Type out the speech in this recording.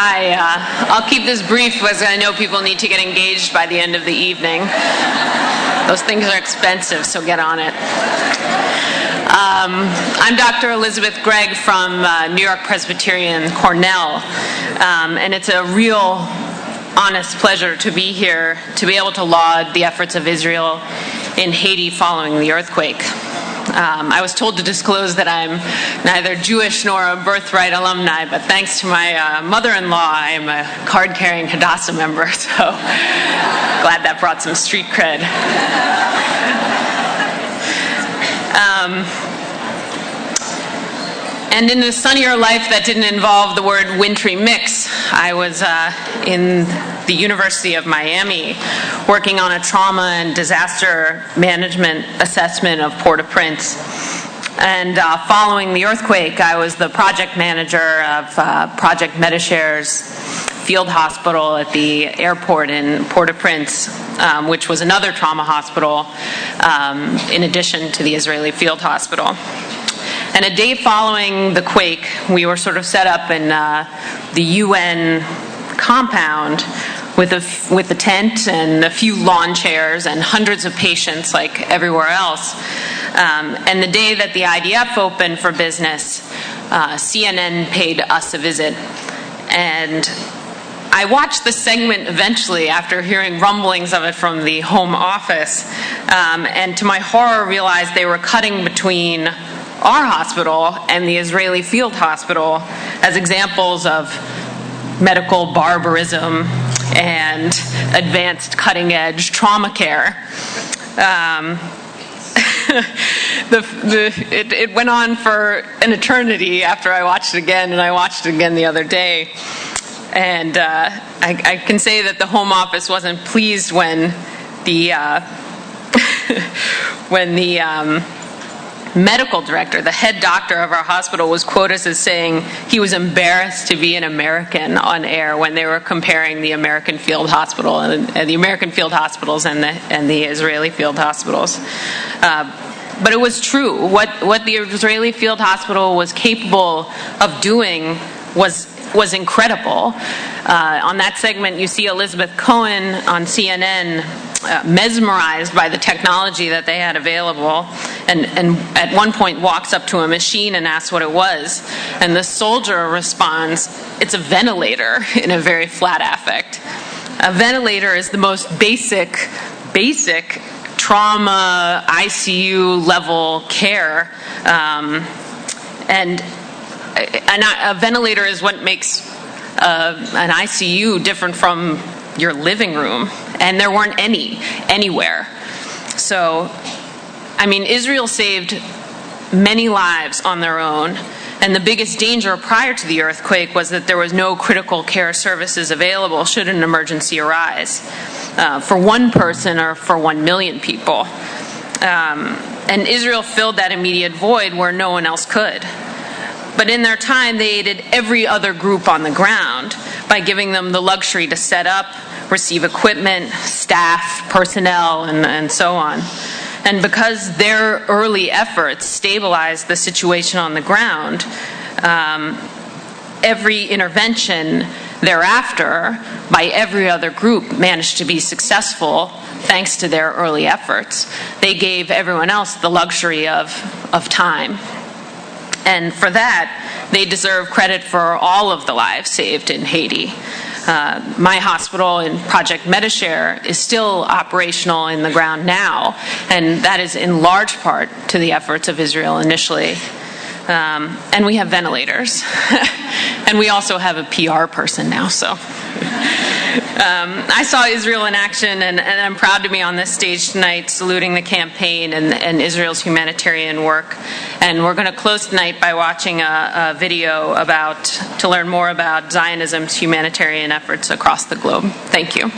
I'll keep this brief because I know people need to get engaged by the end of the evening. Those things are expensive, so get on it. I'm Dr. Elizabeth Greig from New York Presbyterian Cornell, and it's a real honest pleasure to be here to be able to laud the efforts of Israel in Haiti following the earthquake. I was told to disclose that I'm neither Jewish nor a Birthright alumni, but thanks to my mother-in-law, I'm a card-carrying Hadassah member, so glad that brought some street cred. And in a sunnier life that didn't involve the word wintry mix, I was in the University of Miami working on a trauma and disaster management assessment of Port-au-Prince. And following the earthquake, I was the project manager of Project Medishare's Field Hospital at the airport in Port-au-Prince, which was another trauma hospital in addition to the Israeli Field Hospital. And a day following the quake, we were sort of set up in the UN compound with a tent and a few lawn chairs and hundreds of patients like everywhere else. And the day that the IDF opened for business, CNN paid us a visit. And I watched the segment eventually after hearing rumblings of it from the Home Office, and to my horror realized they were cutting between our hospital and the Israeli Field Hospital as examples of medical barbarism and advanced cutting-edge trauma care. It went on for an eternity after I watched it again, and I watched it again the other day. And I can say that the Home Office wasn't pleased when the medical director, the head doctor of our hospital, was quoted as saying he was embarrassed to be an American on air when they were comparing the American Field Hospital and the American Field Hospitals and the Israeli Field Hospitals. But it was true. What the Israeli Field Hospital was capable of doing was incredible. On that segment, you see Elizabeth Cohen on CNN mesmerized by the technology that they had available, and at one point walks up to a machine and asks what it was. And the soldier responds, "It's a ventilator," in a very flat affect. A ventilator is the most basic trauma ICU level care, and a ventilator is what makes an ICU different from your living room, and there weren't any anywhere. So, I mean, Israel saved many lives on their own, and the biggest danger prior to the earthquake was that there was no critical care services available should an emergency arise for one person or for 1 million people. And Israel filled that immediate void where no one else could. But in their time, they aided every other group on the ground by giving them the luxury to set up, receive equipment, staff, personnel, and so on. And because their early efforts stabilized the situation on the ground, every intervention thereafter by every other group managed to be successful thanks to their early efforts. They gave everyone else the luxury of time. And for that, they deserve credit for all of the lives saved in Haiti. My hospital in Project Medishare is still operational in the ground now, and that is in large part to the efforts of Israel initially. And we have ventilators. And we also have a PR person now, so. I saw Israel in action, and I'm proud to be on this stage tonight saluting the campaign and Israel's humanitarian work. And we're going to close tonight by watching a video to learn more about Zionism's humanitarian efforts across the globe. Thank you.